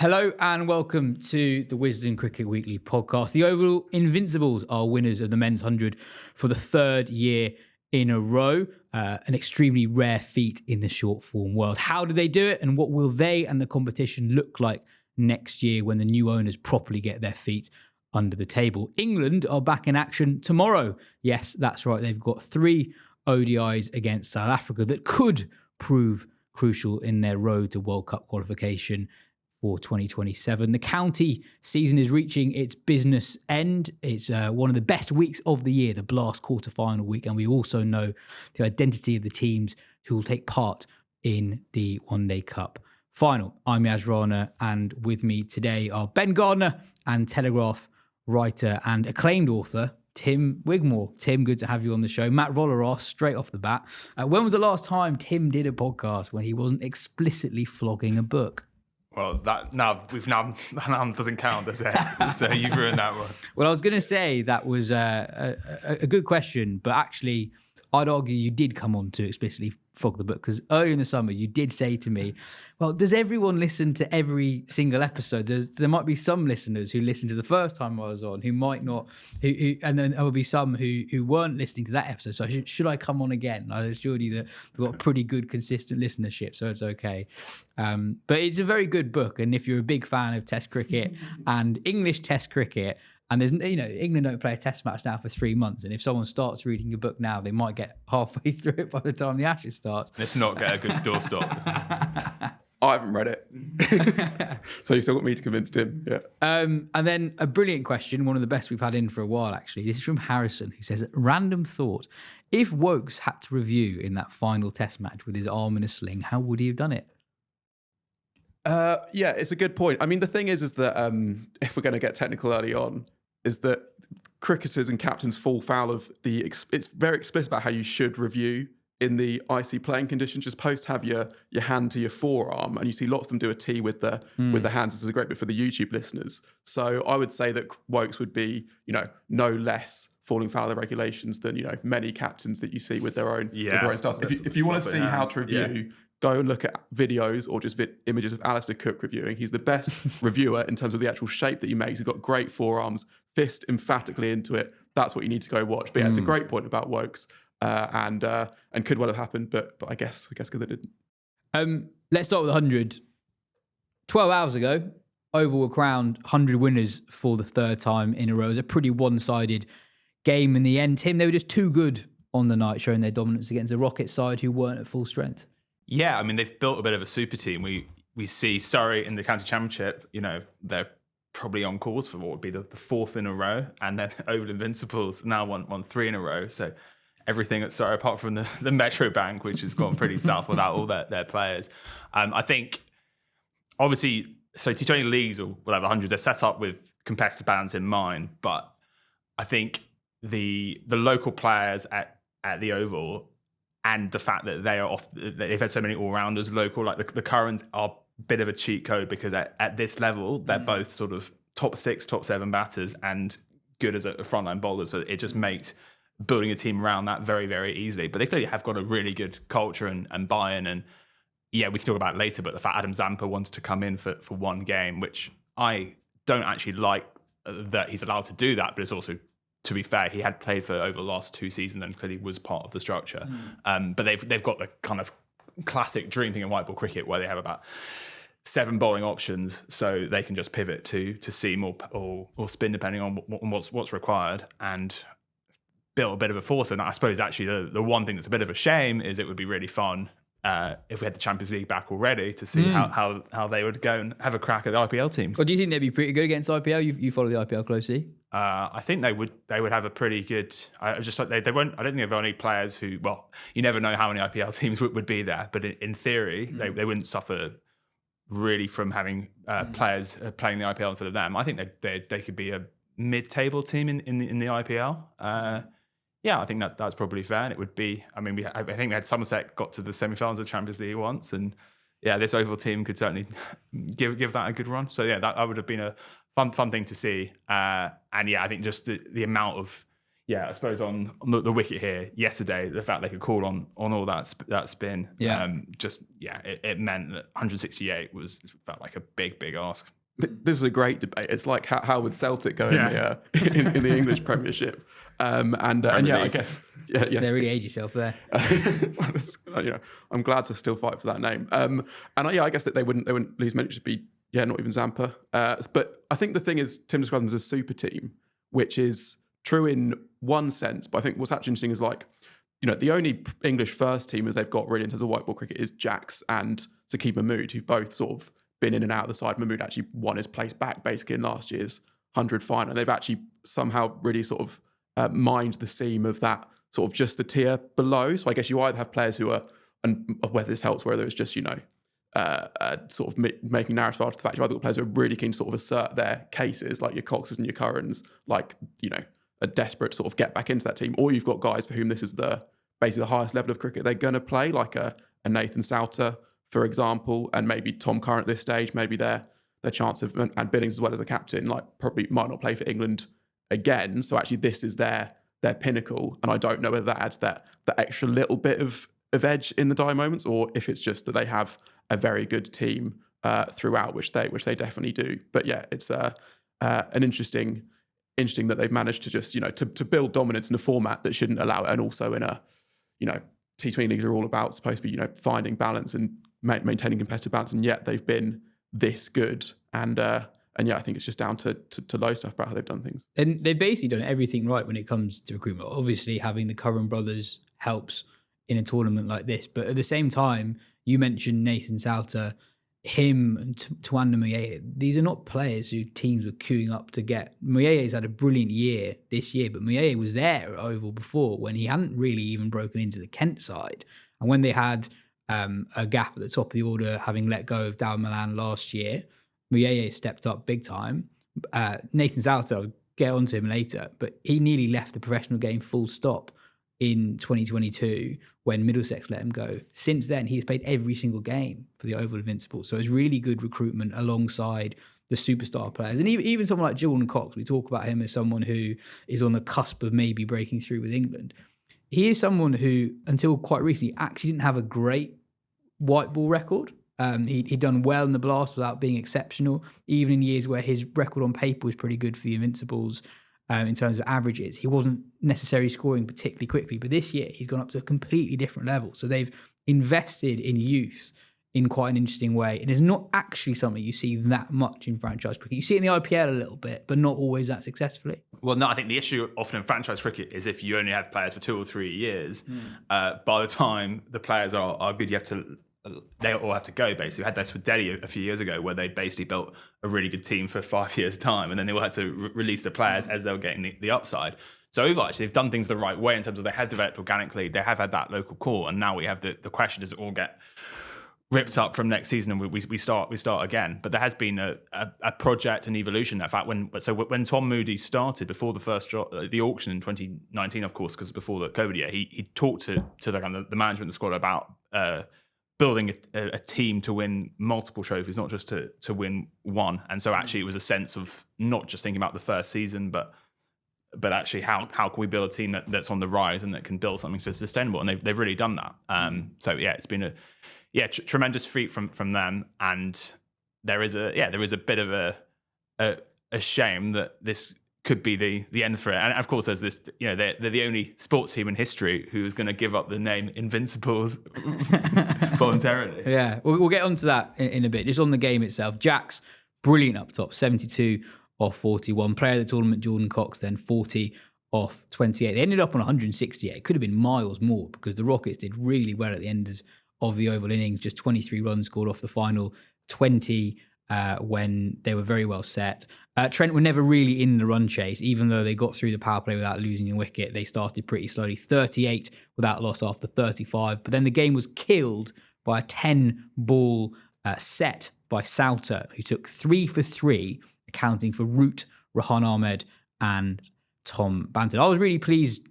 Hello and welcome to the Wisden Cricket Weekly podcast. The Oval Invincibles are winners of the men's 100 for the third year in a row. An extremely rare feat in the short form world. How did they do it, and what will they and the competition look like next year when the new owners properly get their feet under the table? England are back in action tomorrow. Yes, that's right. They've got 3 ODIs against South Africa that could prove crucial in their road to World Cup qualification for 2027. The county season is reaching its business end. It's one of the best weeks of the year, the Blast quarter-final week, and we also know the identity of the teams who will take part in the One Day Cup final. I'm Rana, and with me today are Ben Gardner and Telegraph writer and acclaimed author Tim Wigmore. Tim, good to have you on the show. Matt Roller asked straight off the bat, when was the last time Tim did a podcast when he wasn't explicitly flogging a book? Well, that now doesn't count, does it? So you've ruined that one. Well, I was going to say that was a good question, but actually, I'd argue you did come on to explicitly flog the book, because earlier in the summer you did say to me, well, does everyone listen to every single episode? There might be some listeners who listened to the first time I was on who might not, and then there will be some who weren't listening to that episode. So should I come on again? I assured you that we've got pretty good, consistent listenership, so it's okay. But it's a very good book, and if you're a big fan of Test cricket and English Test cricket, and there's, England don't play a Test match now for 3 months, and if someone starts reading your book now, they might get halfway through it by the time the Ashes starts. If not, get a good doorstop. I haven't read it, so you still got me to convince Tim. Yeah. And then a brilliant question, one of the best we've had in for a while, actually. This is from Harrison, who says, random thought: if Wokes had to review in that final Test match with his arm in a sling, how would he have done it? Yeah, it's a good point. I mean, the thing is that if we're going to get technical early on, is that cricketers and captains fall foul of it's very explicit about how you should review in the icy playing conditions. Just supposed to have your hand to your forearm, and you see lots of them do a T with the hands. This is a great bit for the YouTube listeners. So I would say that Wokes would be, no less falling foul of the regulations than many captains that you see with their own styles. If you want to see how to review, go and look at videos or just images of Alistair Cook reviewing. He's the best reviewer in terms of the actual shape that he makes. He's got great forearms, fist emphatically into it. That's what you need to go watch. But yeah, it's a great point about Wokes, and could well have happened, but I guess good that it didn't. Let's start with 100. 12 hours ago, Oval were crowned 100 winners for the third time in a row. It was a pretty one-sided game in the end. Tim, they were just too good on the night, showing their dominance against the Rocket side who weren't at full strength. Yeah, I mean, they've built a bit of a super team. We see Surrey in the county championship, they're probably on course for what would be the 4th in a row, and then Oval Invincibles now won 3 in a row. So everything at Surrey, apart from the Metro Bank, which has gone pretty south without all their players. I think, obviously, so T20 leagues will have 100. They're set up with competitive balance in mind, but I think the local players at the Oval, and the fact that they've had so many all-rounders local, like the Currans are a bit of a cheat code, because at this level, they're both sort of top 6, top 7 batters and good as a frontline bowler. So it just makes building a team around that very, very easily. But they clearly have got a really good culture and buy-in. And yeah, we can talk about it later, but the fact Adam Zampa wants to come in for one game, which I don't actually like that he's allowed to do that, but it's also, to be fair, he had played for over the last 2 seasons and clearly was part of the structure. But they've got the kind of classic dream thing in white ball cricket where they have about 7 bowling options, so they can just pivot to seam or spin depending on what's required, and built a bit of a force. And I suppose actually the one thing that's a bit of a shame is it would be really fun if we had the Champions League back already to see how they would go and have a crack at the IPL teams. Well, do you think they'd be pretty good against IPL? You follow the IPL closely. I think they would have a pretty good. Just like they won't. I don't think they've got any players who. Well, you never know how many IPL teams would be there, but in theory, they wouldn't suffer really from having players playing the IPL instead of them. I think they could be a mid-table team in the IPL. Yeah, I think that's probably fair. And it would be. I mean, I think we had Somerset got to the semi-finals of Champions League once, and yeah, this Oval team could certainly give that a good run. So yeah, that would have been a fun thing to see. And yeah, I think just the amount of yeah, I suppose on the wicket here yesterday, the fact they could call on all that spin, it meant that 168 felt like a big ask. This is a great debate. It's like how would Celtic go in the English Premiership? And yeah, I guess yes. They really age yourself there. I'm glad to still fight for that name. And I guess that they wouldn't lose many. It should be not even Zampa. But I think the thing is, Tim describes them as a super team, which is true in one sense. But I think what's actually interesting is the only English first teamers they've got really in terms of white ball cricket is Jax and Saqib Mahmood, who've both sort of been in and out of the side. Mahmood actually won his place back basically in last year's 100 final. And they've actually somehow really sort of mined the seam of that sort of just the tier below. So I guess you either have players who are, and whether this helps, whether it's just, sort of making narrative after the fact, you either got players who are really keen to sort of assert their cases, like your Coxes and your Currans, like, a desperate sort of get back into that team, or you've got guys for whom this is basically the highest level of cricket they're going to play, like a Nathan Souter, for example, and maybe Tom Curran at this stage, maybe their chance of, and Billings as well as the captain, like probably might not play for England again. So actually this is their pinnacle. And I don't know whether that adds that extra little bit of edge in the dire moments, or if it's just that they have a very good team throughout, which they definitely do. But yeah, it's an interesting that they've managed to just, to build dominance in a format that shouldn't allow it. And also in a, T20 leagues are all about supposed to be, finding balance and maintaining competitive balance. And yet they've been this good. And yeah, I think it's just down to low stuff about how they've done things. And they've basically done everything right when it comes to recruitment. Obviously, having the Curran brothers helps in a tournament like this. But at the same time, you mentioned Nathan Souter, him and Tawanda Muyeye. These are not players who teams were queuing up to get. Muyeye's had a brilliant year this year, but Muyeye was there at Oval before when he hadn't really even broken into the Kent side. And when they had a gap at the top of the order, having let go of Dawid Malan last year, Muyeye stepped up big time. Nathan Souter, I'll get onto him later, but he nearly left the professional game full stop in 2022 when Middlesex let him go. Since then, he's played every single game for the Oval Invincibles. So it's really good recruitment alongside the superstar players. And even someone like Jordan Cox, we talk about him as someone who is on the cusp of maybe breaking through with England. He is someone who, until quite recently, actually didn't have a great white ball record. He'd done well in the Blast without being exceptional, even in years where his record on paper was pretty good for the Invincibles. In terms of averages, he wasn't necessarily scoring particularly quickly, but this year he's gone up to a completely different level. So they've invested in youth in quite an interesting way. And it's not actually something you see that much in franchise cricket. You see it in the IPL a little bit, but not always that successfully. Well, no, I think the issue often in franchise cricket is if you only have players for 2 or 3 years, by the time the players are good, they all have to go, basically. We had this with Delhi a few years ago where they basically built a really good team for 5 years' time, and then they all had to release the players as they were getting the upside. So Oval, actually, they've done things the right way in terms of they have developed organically, they have had that local core, and now we have the question, does it all get ripped up from next season and we start again? But there has been a project and evolution. In fact, when Tom Moody started before the first the auction in 2019, of course, because before the COVID year, he talked to the management of the squad about building a team to win multiple trophies, not just to win one. And so actually it was a sense of not just thinking about the first season, but actually how can we build a team that's on the rise and that can build something so sustainable. And they've really done that. So yeah, it's been a tremendous feat from them. And there is a bit of a shame that this could be the end for it. And of course, there's this, they're the only sports team in history who's going to give up the name Invincibles voluntarily. Yeah, we'll get onto that in a bit. Just on the game itself, Jax, brilliant up top, 72 off 41. Player of the tournament, Jordan Cox, then 40 off 28. They ended up on 168. It could have been miles more because the Rockets did really well at the end of the Oval innings. Just 23 runs scored off the final 20 when they were very well set. Trent were never really in the run chase, even though they got through the power play without losing a wicket. They started pretty slowly, 38 without loss after 35. But then the game was killed by a 10-ball set by Souter, who took 3 for 3, accounting for Root, Rahan Ahmed and Tom Banton. I was really pleased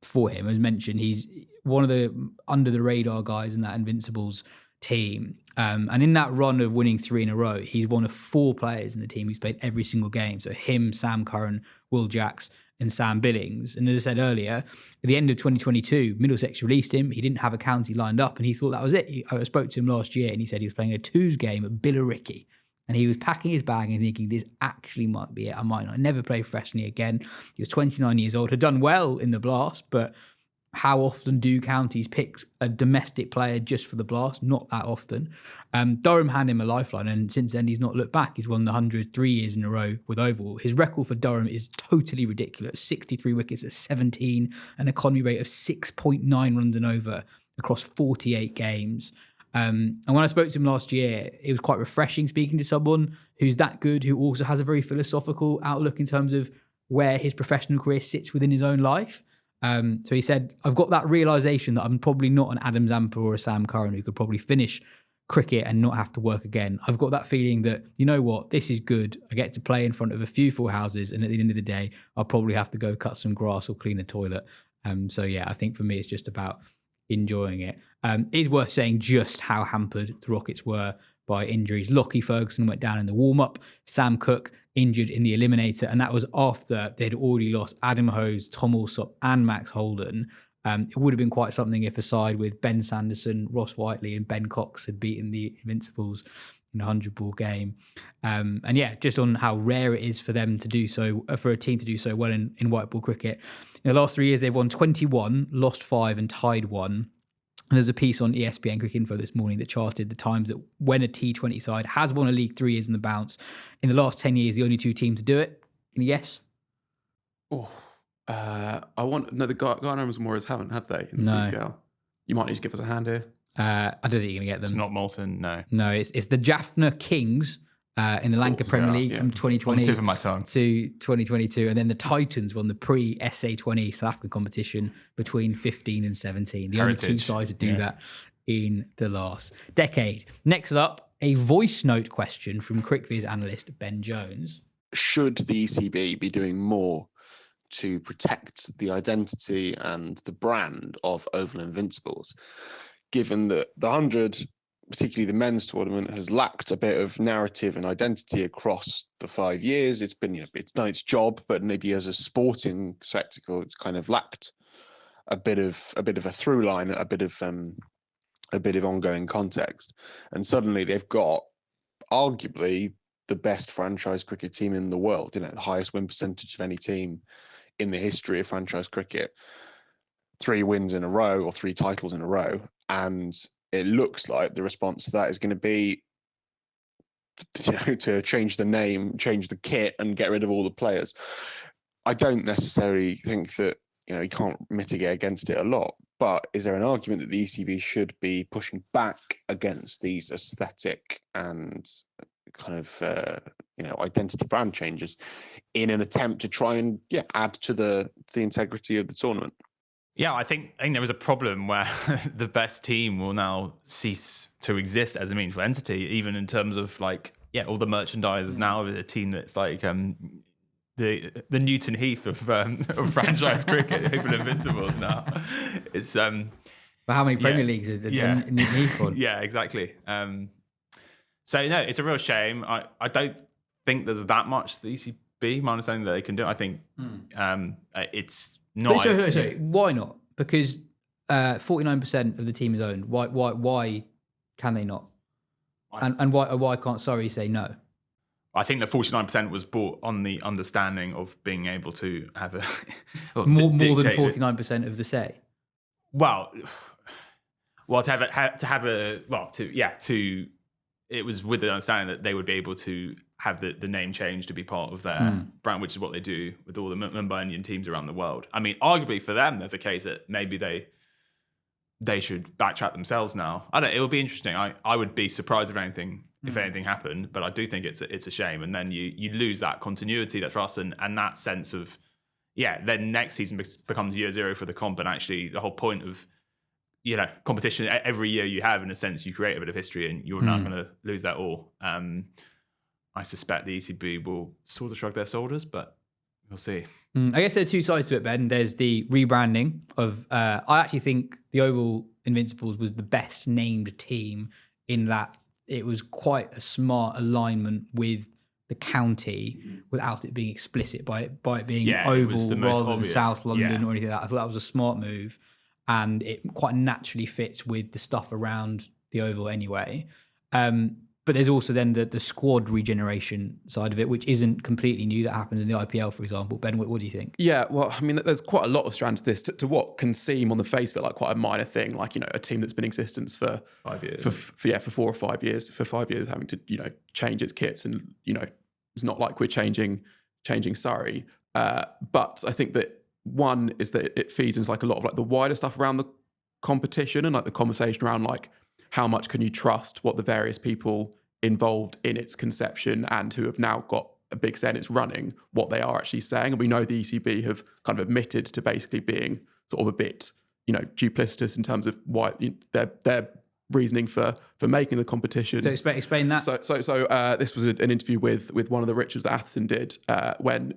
for him. As mentioned, he's one of the under-the-radar guys in that Invincibles team. And in that run of winning 3 in a row, he's one of 4 players in the team who's played every single game. So him, Sam Curran, Will Jacks and Sam Billings. And as I said earlier, at the end of 2022, Middlesex released him. He didn't have a county lined up, and he thought that was it. I spoke to him last year, and he said he was playing a twos game at Billericay. And he was packing his bag and thinking, this actually might be it. I might not never play professionally again. He was 29 years old, had done well in the Blast, but how often do counties pick a domestic player just for the Blast? Not that often. Durham handed him a lifeline, and since then he's not looked back. He's won the 100 3 years in a row with Oval. His record for Durham is totally ridiculous. 63 wickets at 17, an economy rate of 6.9 runs and over across 48 games. And when I spoke to him last year, it was quite refreshing speaking to someone who's that good, who also has a very philosophical outlook in terms of where his professional career sits within his own life. So he said, I've got that realisation that I'm probably not an Adam Zampa or a Sam Curran who could probably finish cricket and not have to work again. I've got that feeling that, you know what, this is good. I get to play in front of a few full houses, and at the end of the day, I'll probably have to go cut some grass or clean a toilet. So yeah, I think for me, it's just about enjoying it. It is worth saying just how hampered the Rockets were by injuries. Lockie Ferguson went down in the warm-up. Sam Cook injured in the eliminator, and that was after they'd already lost Adam Hose, Tom Alsop, and Max Holden. It would have been quite something if a side with Ben Sanderson, Ross Whiteley, and Ben Cox had beaten the Invincibles in a 100-ball game. And yeah, just on how rare it is for them to do so, for a team to do so well in white ball cricket. In the last 3 years, they've won 21, lost 5, and tied 1. And there's a piece on ESPN Cricket Info this morning that charted the times that when a T20 side has won a league 3 years in the bounce. In the last 10 years, the only 2 teams to do it. Can you guess? The Gardner and Moores haven't, have they? In the CPL? You might need to give us a hand here. I don't think you're going to get them. It's not Moulton, no. No, it's the Jaffna Kings in the Lanka Premier League from 2020 tip of my tongue. to 2022. And then the Titans won the pre-SA20 South African competition between 15 and 17. The only 2 sides to do that in the last decade. Next up, a voice note question from CricViz analyst Ben Jones. Should the ECB be doing more to protect the identity and the brand of Oval Invincibles, given that the 100, particularly the men's tournament, has lacked a bit of narrative and identity across the 5 years? It's been, it's done its job, but maybe as a sporting spectacle, it's kind of lacked a bit of a through line, a bit of ongoing context. And suddenly they've got arguably the best franchise cricket team in the world, the highest win percentage of any team in the history of franchise cricket, 3 wins in a row or 3 titles in a row. And it looks like the response to that is going to be to change the name, change the kit, and get rid of all the players. I don't necessarily think that, you can't mitigate against it a lot, but is there an argument that the ECB should be pushing back against these aesthetic and kind of identity brand changes in an attempt to try and add to the integrity of the tournament? Yeah, I think there was a problem where the best team will now cease to exist as a meaningful entity, even in terms of all the merchandise is now a team that's like the Newton Heath of franchise cricket, Oval Invincibles now. It's but how many Premier Leagues are Newton Heath on? Yeah, exactly. So no, it's a real shame. I don't think there's that much the ECB, my understanding, that they can do. I think it's not. Sorry, why not? Because 49% of the team is owned. Why can they not? And why can't Surrey say no? I think the 49% was bought on the understanding of being able to have a more than 49% of the say. It was with the understanding that they would be able to have the name change to be part of their brand, which is what they do with all the Mumbai Indian teams around the world. I mean, arguably for them, there's a case that maybe they should backtrack themselves now. It would be interesting. I would be surprised if anything happened, but I do think it's a shame. And then you lose that continuity that's for us and that sense of, then next season becomes year 0 for the comp. And actually the whole point of, competition every year you have, in a sense, you create a bit of history, and you're not going to lose that all. I suspect the ECB will sort of shrug their shoulders, but we'll see. I guess there are 2 sides to it, Ben. There's the rebranding of, I actually think the Oval Invincibles was the best named team in that it was quite a smart alignment with the county without it being explicit by it being Yeah, it was Oval the most rather than obvious. South London Yeah. or anything like that. I thought that was a smart move, and it quite naturally fits with the stuff around the Oval anyway. But there's also then the squad regeneration side of it, which isn't completely new. That happens in the IPL, for example. Ben, what do you think? Yeah, well, I mean, there's quite a lot of strands to this, to what can seem on the face of it like quite a minor thing, like, you know, a team that's been in existence for 5 years. For 4 or 5 years, for 5 years having to, you know, change its kits, and, you know, it's not like we're changing Surrey. But I think that one is that it feeds into like a lot of like the wider stuff around the competition and like the conversation around like how much can you trust what the various people involved in its conception and who have now got a big say in its running, what they are actually saying. And we know the ECB have kind of admitted to basically being sort of a bit, you know, duplicitous in terms of why their reasoning for making the competition. So explain that. So this was an interview with one of the Richards that Atherton did when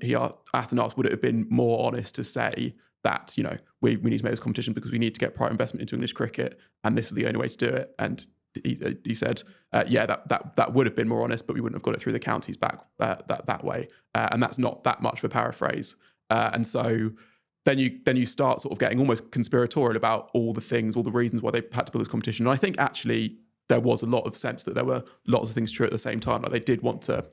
Atherton asked, would it have been more honest to say that, you know, we need to make this competition because we need to get prior investment into English cricket, and this is the only way to do it. And he said, yeah, that would have been more honest, but we wouldn't have got it through the counties back that way. And that's not that much of a paraphrase. And so then you start sort of getting almost conspiratorial about all the things, all the reasons why they had to build this competition. And I think actually there was a lot of sense that there were lots of things true at the same time. Like they did want to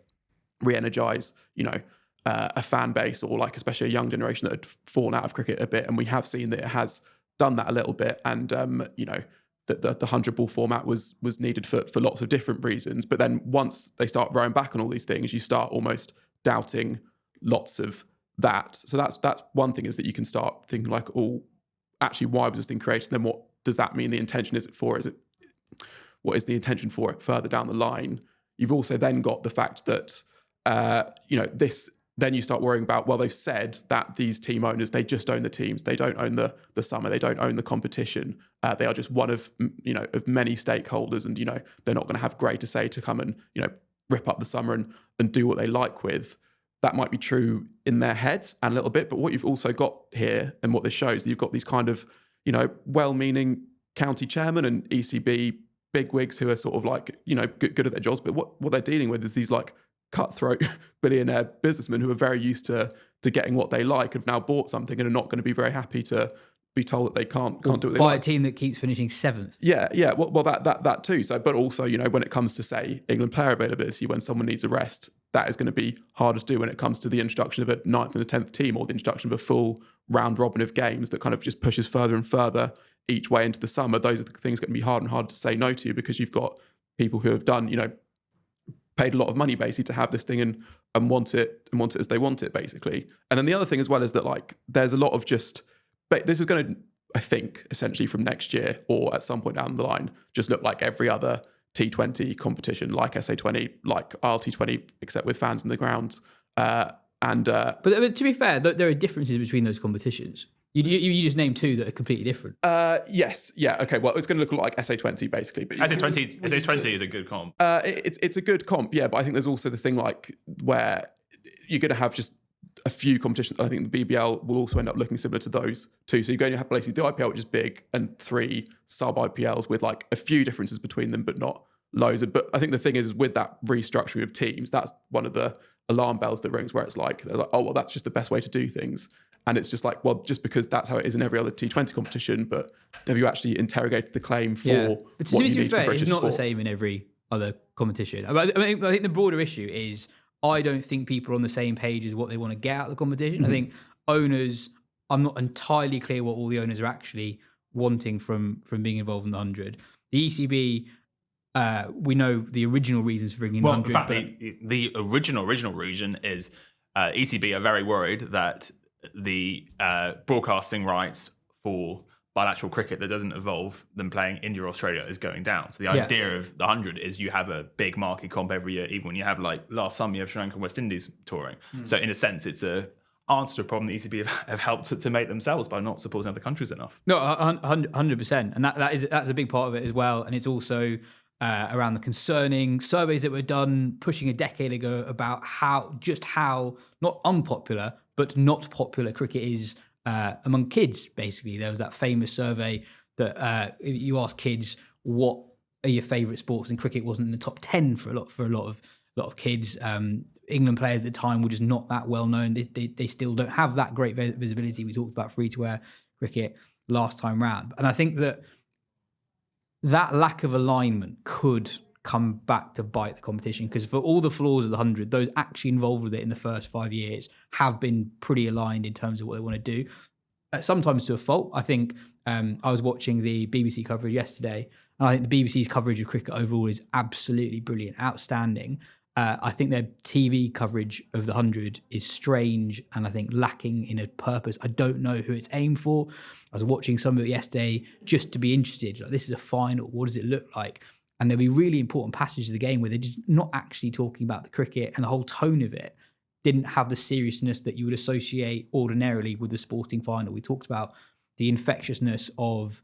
re-energize, you know, a fan base, or like especially a young generation that had fallen out of cricket a bit. And we have seen that it has done that a little bit. And, you know, that the 100-ball format was needed for lots of different reasons. But then once they start rowing back on all these things, you start almost doubting lots of that. So that's one thing, is that you can start thinking like, oh, actually, why was this thing created? Then what does that mean the intention is for? What is the intention for it further down the line? You've also then got the fact that, you know, then you start worrying about, well, they've said that these team owners, they just own the teams. They don't own the summer. They don't own the competition. They are just one of, you know, of many stakeholders. And, you know, they're not going to have greater say to come and, you know, rip up the summer and do what they like with. That might be true in their heads and a little bit. But what you've also got here, and what this shows, you've got these kind of, you know, well-meaning county chairman and ECB bigwigs who are sort of like, you know, good at their jobs. But what they're dealing with is these like cutthroat billionaire businessmen who are very used to getting what they like, have now bought something and are not going to be very happy to be told that they can't do what they by like. a team that keeps finishing 7th. Yeah. Well, that too. So, but also, you know, when it comes to say England player availability, when someone needs a rest, that is going to be harder to do when it comes to the introduction of a 9th and a 10th team, or the introduction of a full round robin of games that kind of just pushes further and further each way into the summer. Those are the things going to be harder and harder to say no to, because you've got people who have done, you know, paid a lot of money basically to have this thing and want it as they want it, basically. And then the other thing as well is that like there's a lot of just, but this is going to, I think, essentially from next year or at some point down the line, just look like every other T20 competition, like SA20, like ILT20, except with fans in the grounds. But to be fair, there are differences between those competitions. You just named two that are completely different. Yes. Yeah. Okay. Well, it's going to look like SA20 basically. But SA20 is a good comp. It's a good comp. Yeah. But I think there's also the thing like where you're going to have just a few competitions. I think the BBL will also end up looking similar to those two. So you're going to have basically the IPL, which is big, and 3 sub IPLs with like a few differences between them, but not loads. But I think the thing is with that restructuring of teams, that's one of the alarm bells that rings, where it's like, they're like, oh, well, that's just the best way to do things. And it's just like, well, just because that's how it is in every other T20 competition, but have you actually interrogated the claim for But what you to be need for fair, British it's not sport? the same in every other competition. I mean, I think the broader issue is I don't think people are on the same page as what they want to get out of the competition. I think owners, I'm not entirely clear what all the owners are actually wanting from being involved in the 100. The ECB, we know the original reasons for bringing the 100. In fact, the original reason is ECB are very worried that the broadcasting rights for bilateral cricket that doesn't involve them playing India or Australia is going down. So the idea of the 100 is you have a big marquee comp every year, even when you have, like last summer, you have Sri Lanka and West Indies touring. So in a sense, it's a answer to a problem the ECB have helped to make themselves by not supporting other countries enough. No, 100%. And that's a big part of it as well. And it's also around the concerning surveys that were done pushing a decade ago about how not unpopular, but not popular cricket is among kids, basically. There was that famous survey that you ask kids what are your favourite sports, and cricket wasn't in the top 10 for a lot of kids. England players at the time were just not that well known. They still don't have that great visibility. We talked about free-to-air cricket last time round. And I think that lack of alignment could come back to bite the competition, because for all the flaws of the 100, those actually involved with it in the first 5 years have been pretty aligned in terms of what they want to do. Sometimes to a fault. I think I was watching the BBC coverage yesterday, and I think the BBC's coverage of cricket overall is absolutely brilliant, outstanding. I think their TV coverage of the 100 is strange and I think lacking in a purpose. I don't know who it's aimed for. I was watching some of it yesterday just to be interested. Like, this is a final. What does it look like? And there'll be really important passages of the game where they're just not actually talking about the cricket, and the whole tone of it didn't have the seriousness that you would associate ordinarily with the sporting final. We talked about the infectiousness of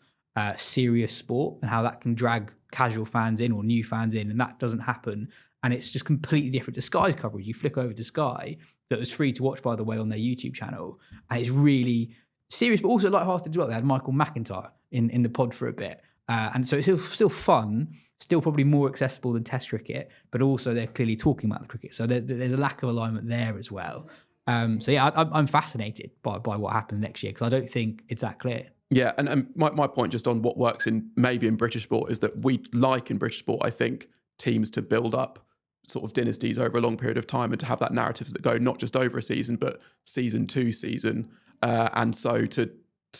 serious sport and how that can drag casual fans in or new fans in, and that doesn't happen. And it's just completely different to Sky's coverage. You flick over to Sky, that was free to watch, by the way, on their YouTube channel, and it's really serious, but also lighthearted as well. They had Michael McIntyre in the pod for a bit. And so it's still fun, still probably more accessible than Test cricket, but also they're clearly talking about the cricket. So there's a lack of alignment there as well. So yeah, I'm fascinated by what happens next year, because I don't think it's that clear. Yeah, and my point just on what works in British sport is that we like in British sport, I think, teams to build up sort of dynasties over a long period of time and to have that narratives that go not just over a season, but season to season. And so to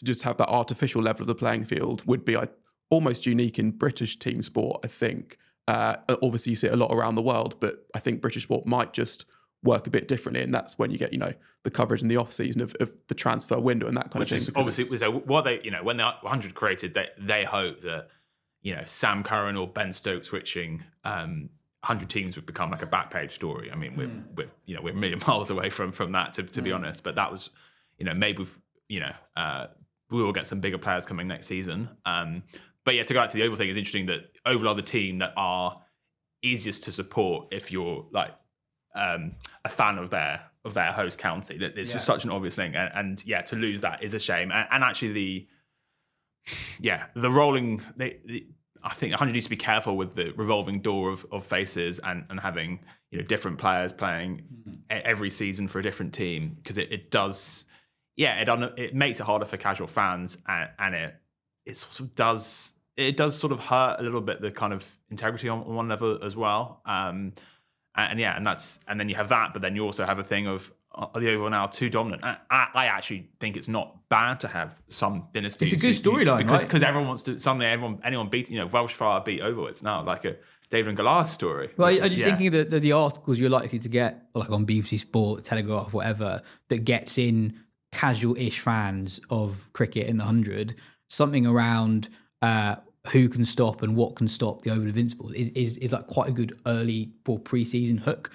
just have that artificial level of the playing field would be almost unique in British team sport, I think. Obviously, you see it a lot around the world, but I think British sport might just work a bit differently, and that's when you get, the coverage in the off season of the transfer window and that kind of thing. Obviously, was what they, when the 100 created, they hope that Sam Curran or Ben Stokes switching 100 teams would become like a back page story. I mean, we're a million miles away from that, to be honest. But that was, maybe we will get some bigger players coming next season. But yeah, to go back to the Oval thing, it's interesting that Oval are the team that are easiest to support if you're like a fan of their host county. That it's just such an obvious thing, and to lose that is a shame. And actually, the rolling. I think 100 needs to be careful with the revolving door of faces and having different players playing every season for a different team, because it does it makes it harder for casual fans, and it sort of does sort of hurt a little bit the kind of integrity on one level as well. And then you have that, but then you also have a thing of the Oval now too dominant. I actually think it's not bad to have some dynasties. It's a good storyline, because everyone wants to. Suddenly, anyone beat Welsh Fire beat Oval. It's now like a David and Goliath story. Well, I'm just thinking that the articles you're likely to get, like on BBC Sport, Telegraph, whatever, that gets in casual-ish fans of cricket in the 100, something around who can stop and what can stop the Oval Invincibles is like quite a good early or pre-season hook.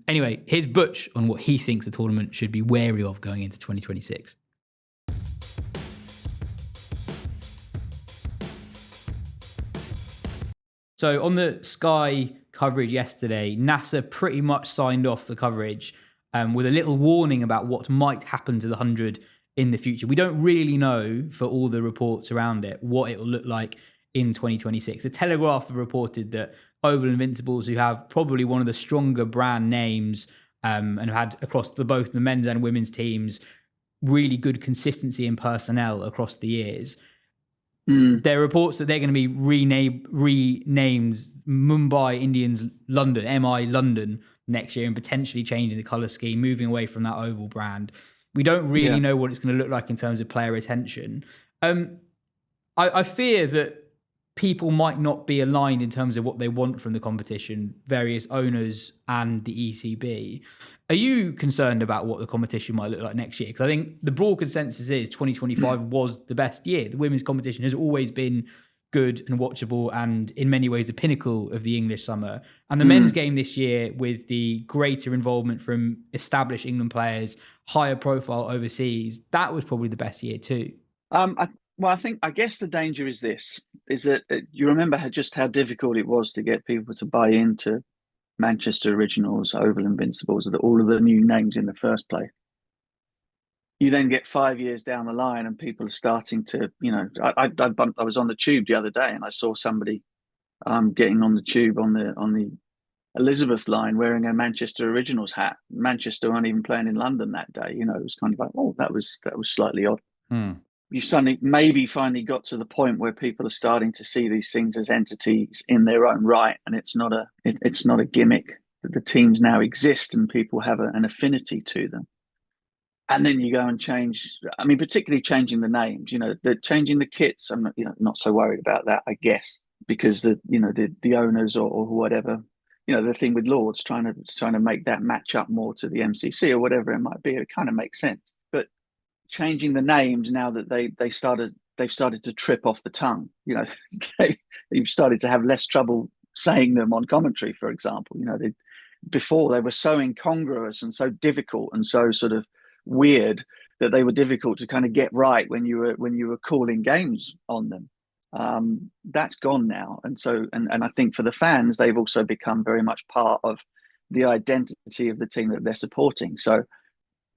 Anyway, here's Butch on what he thinks the tournament should be wary of going into 2026. So on the Sky coverage yesterday, NASA pretty much signed off the coverage with a little warning about what might happen to the 100 in the future. We don't really know, for all the reports around it, what it will look like in 2026. The Telegraph have reported that Oval Invincibles, who have probably one of the stronger brand names and have had across both the men's and women's teams really good consistency in personnel across the years. There are reports that they're going to be renamed Mumbai Indians London, MI London, next year, and potentially changing the colour scheme, moving away from that Oval brand. We don't really know what it's going to look like in terms of player retention. I fear that people might not be aligned in terms of what they want from the competition, various owners and the ECB. Are you concerned about what the competition might look like next year? Because I think the broad consensus is 2025 was the best year. The women's competition has always been good and watchable and in many ways the pinnacle of the English summer. And the men's game this year, with the greater involvement from established England players, higher profile overseas, that was probably the best year too. I guess the danger is that you remember just how difficult it was to get people to buy into Manchester Originals, Oval Invincibles, all of the new names in the first place. You then get 5 years down the line and people are starting to, I was on the tube the other day and I saw somebody getting on the tube on the Elizabeth line wearing a Manchester Originals hat. Manchester weren't even playing in London that day. You know, it was kind of like, oh, that was slightly odd. You suddenly maybe finally got to the point where people are starting to see these things as entities in their own right, and it's not a gimmick, that the teams now exist and people have an affinity to them. And then you go and change. I mean, particularly changing the names. You know, changing the kits. I'm not so worried about that, I guess, because the owners or whatever. You know, the thing with Lords trying to make that match up more to the MCC or whatever it might be. It kind of makes sense, but changing the names now that they've started to trip off the tongue. You know, they've started to have less trouble saying them on commentary, for example. You know, before they were so incongruous and so difficult and so sort of weird that they were difficult to kind of get right when you were calling games on them. That's gone now, and I think for the fans, they've also become very much part of the identity of the team that they're supporting. So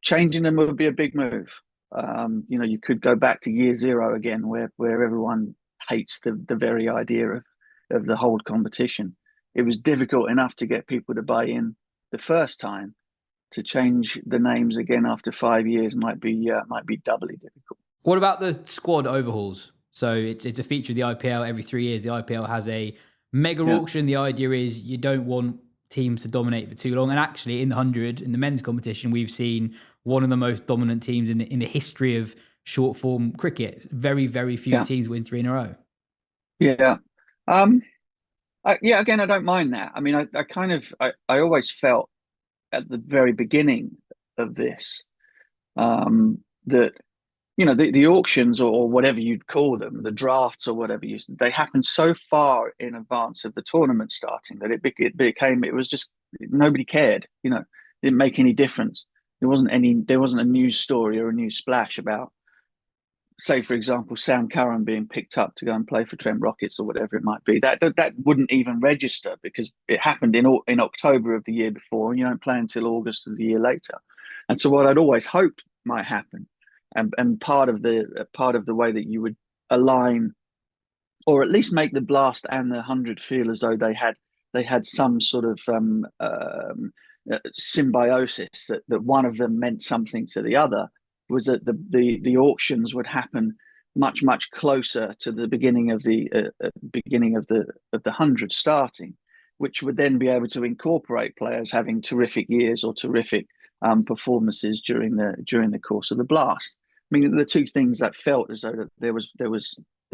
changing them would be a big move. You know, you could go back to year zero again, where everyone hates the very idea of the whole competition. It was difficult enough to get people to buy in the first time. To change the names again after 5 years might be doubly difficult. What about the squad overhauls? So it's a feature of the IPL every 3 years. The IPL has a mega auction. The idea is you don't want teams to dominate for too long. And actually, in the 100, in the men's competition, we've seen one of the most dominant teams in the history of short form cricket. Very, very few teams win 3 in a row. Yeah. Again, I don't mind that. I mean, I always felt at the very beginning of this that, you know, the auctions or whatever you'd call them, the drafts or whatever they happened so far in advance of the tournament starting that it was just nobody cared. You know, it didn't make any difference. There wasn't a news story or a news splash about, say, for example, Sam Curran being picked up to go and play for Trent Rockets or whatever it might be. That wouldn't even register because it happened in October of the year before, and you don't play until August of the year later. And so what I'd always hoped might happen, and part of the way that you would align, or at least make the Blast and the 100 feel as though they had some sort of symbiosis, that one of them meant something to the other, was that the auctions would happen much closer to the beginning of the 100 starting, which would then be able to incorporate players having terrific years or terrific performances during the course of the Blast. I mean, the two things that felt as though that there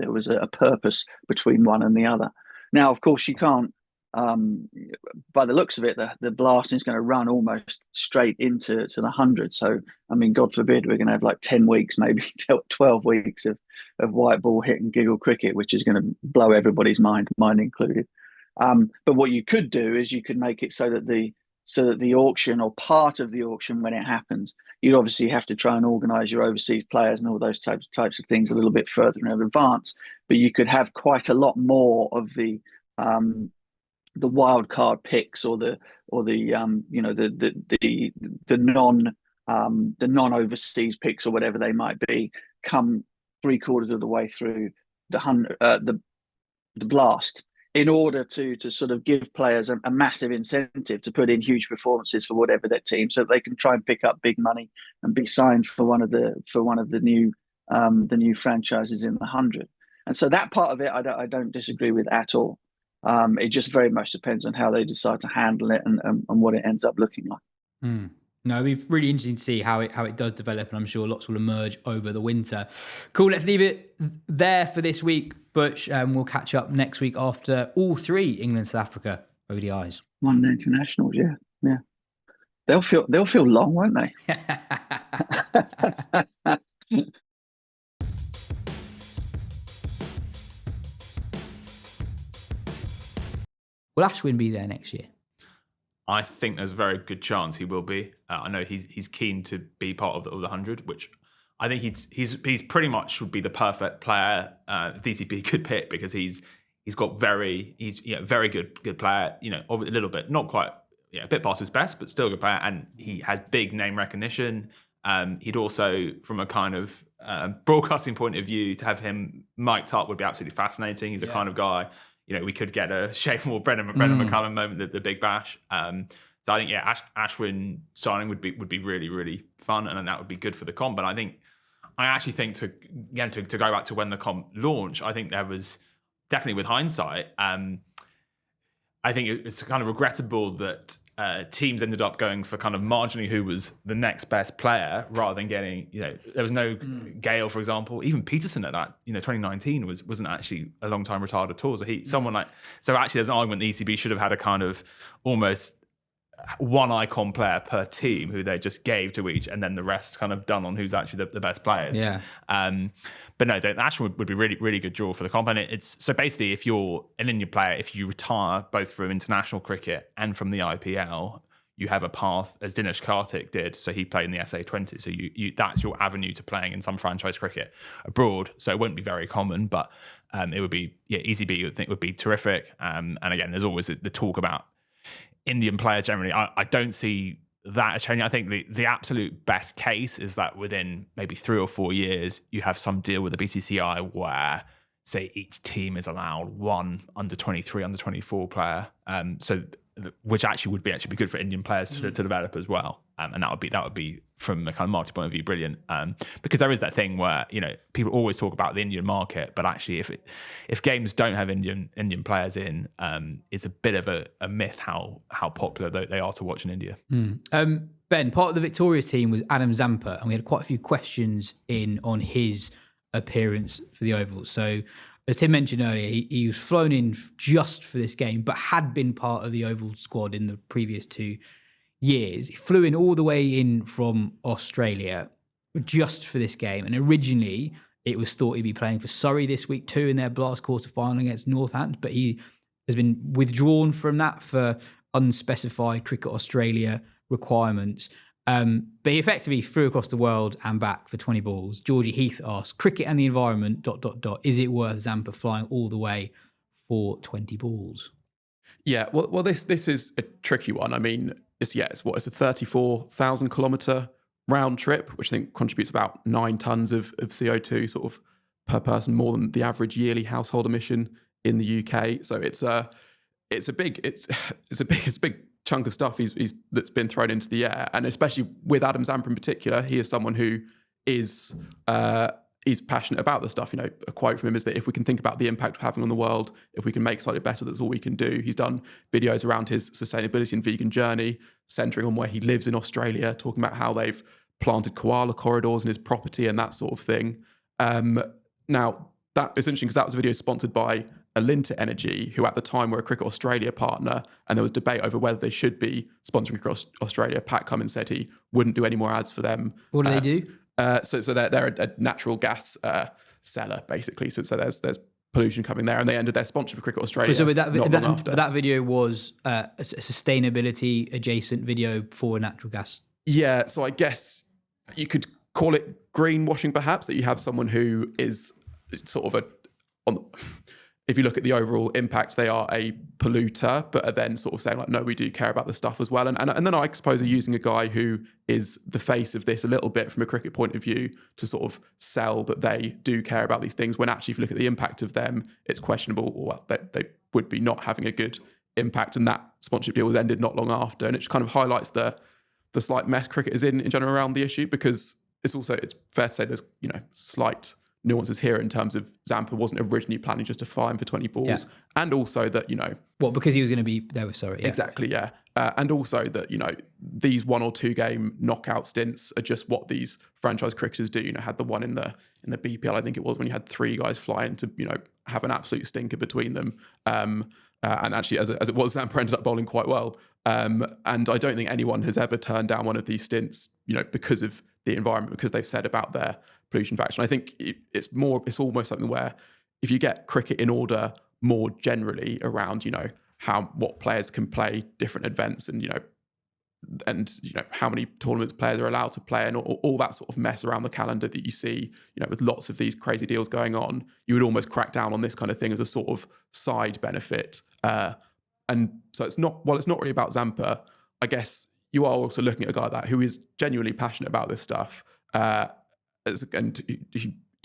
was a purpose between one and the other. Now, of course, you can't. By the looks of it, the Blast is going to run almost straight into the 100. So, I mean, God forbid we're going to have like 10 weeks, maybe 12 weeks of white ball hit and giggle cricket, which is going to blow everybody's mind, mine included. But what you could do is you could make it so that the auction, or part of the auction when it happens, you'd obviously have to try and organise your overseas players and all those types of things a little bit further in advance. But you could have quite a lot more of the wild card picks or the non overseas picks or whatever they might be come 3/4 of the way through the Blast, in order to sort of give players a massive incentive to put in huge performances for whatever their team, so that they can try and pick up big money and be signed for one of the new franchises in the 100. And so that part of it I don't disagree with at all. It just very much depends on how they decide to handle it and what it ends up looking like. No, it'll be really interesting to see how it does develop, and I'm sure lots will emerge over the winter. Cool, let's leave it there for this week, Butch. We'll catch up next week after all 3 England South Africa ODIs. One day internationals, yeah. They'll feel long, won't they? Will Ashwin be there next year? I think there's a very good chance he will be. I know he's keen to be part of the 100, which I think he's pretty much would be the perfect player DCP could pick, because he's very good player. You know, a little bit, not quite, a bit past his best, but still a good player, and he has big name recognition. He'd also, from a kind of broadcasting point of view, to have him mic'd up would be absolutely fascinating. He's the kind of guy, we could get a Shane Warne, Brendan McCullum moment, the Big Bash. So I think Ashwin signing would be really, really fun, and that would be good for the comp. But I actually think to go back to when the comp launched, I think there was definitely, with hindsight, I think it's kind of regrettable that teams ended up going for kind of marginally who was the next best player rather than getting, there was no Gale, for example. Even Peterson at that, 2019 wasn't actually a long time retired at all. So actually there's an argument the ECB should have had a kind of almost one icon player per team who they just gave to each, and then the rest kind of done on who's actually the best player. Yeah. But no, Ashwin would be really, really good draw for the comp. And it's so basically, if you're an Indian player, if you retire both from international cricket and from the IPL, you have a path, as Dinesh Karthik did. So he played in the SA20. So you that's your avenue to playing in some franchise cricket abroad. So it won't be very common, but it would be, ECB you would think would be terrific. And again, there's always the talk about Indian players generally. I don't see that as changing. I think the absolute best case is that within maybe 3 or 4 years, you have some deal with the BCCI where, say, each team is allowed one under 23, under 24 player. Which actually would be good for Indian players to develop as well. And that would be from a kind of marketing point of view brilliant. Because there is that thing where people always talk about the Indian market, but actually if games don't have Indian players in, it's a bit of a myth how popular they are to watch in India. Ben, part of the victorious team was Adam Zampa, and we had quite a few questions in on his appearance for the Oval. So, as Tim mentioned earlier, he was flown in just for this game, but had been part of the Oval squad in the previous 2 years. He flew in all the way in from Australia just for this game. And originally, it was thought he'd be playing for Surrey this week too in their Blast quarter final against Northants, but he has been withdrawn from that for unspecified Cricket Australia requirements. But he effectively flew across the world and back for 20 balls. Georgie Heath asks, cricket and the environment, ... Is it worth Zampa flying all the way for 20 balls? Yeah, well, this is a tricky one. I mean, it's a 34,000 kilometre round trip, which I think contributes about 9 tons of CO2 sort of per person, more than the average yearly household emission in the UK. So it's a big chunk of stuff that's been thrown into the air, and especially with Adam Zampa in particular, he is someone who is passionate about the stuff. A quote from him is that if we can think about the impact we're having on the world, if we can make slightly better, that's all we can do. He's done videos around his sustainability and vegan journey, centering on where he lives in Australia, talking about how they've planted koala corridors in his property and that sort of thing. Now, that is interesting because that was a video sponsored by Alinta Energy, who at the time were a Cricket Australia partner, and there was debate over whether they should be sponsoring Cricket Australia. Pat Cummins said he wouldn't do any more ads for them. What do they do? So they're a natural gas seller, basically. So there's pollution coming there, and they ended their sponsorship of Cricket Australia. So not long after. That video was a sustainability adjacent video for natural gas. Yeah, so I guess you could call it greenwashing, perhaps, that you have someone who is sort of if you look at the overall impact, they are a polluter, but are then sort of saying like, no, we do care about this stuff as well. And then I suppose are using a guy who is the face of this a little bit from a cricket point of view to sort of sell that they do care about these things, when actually if you look at the impact of them, it's questionable, or they would be not having a good impact. And that sponsorship deal was ended not long after. And it just kind of highlights the slight mess cricket is in general around the issue, because it's fair to say there's, slight nuances here in terms of Zampa wasn't originally planning just to fly him for 20 balls, and also that because he was going to be there with Surrey. Exactly, yeah. And also that these 1 or 2 game knockout stints are just what these franchise cricketers do. Had the one in the BPL, I think it was, when you had 3 guys flying to have an absolute stinker between them. And actually, as it was, Zampa ended up bowling quite well. And I don't think anyone has ever turned down one of these stints, because of the environment, because they've said about their pollution factor. And I think it's almost something where if you get cricket in order more generally around, what players can play different events, and how many tournaments players are allowed to play, and all that sort of mess around the calendar that you see, with lots of these crazy deals going on, you would almost crack down on this kind of thing as a sort of side benefit. And so it's not really about Zampa. I guess you are also looking at a guy like that who is genuinely passionate about this stuff. And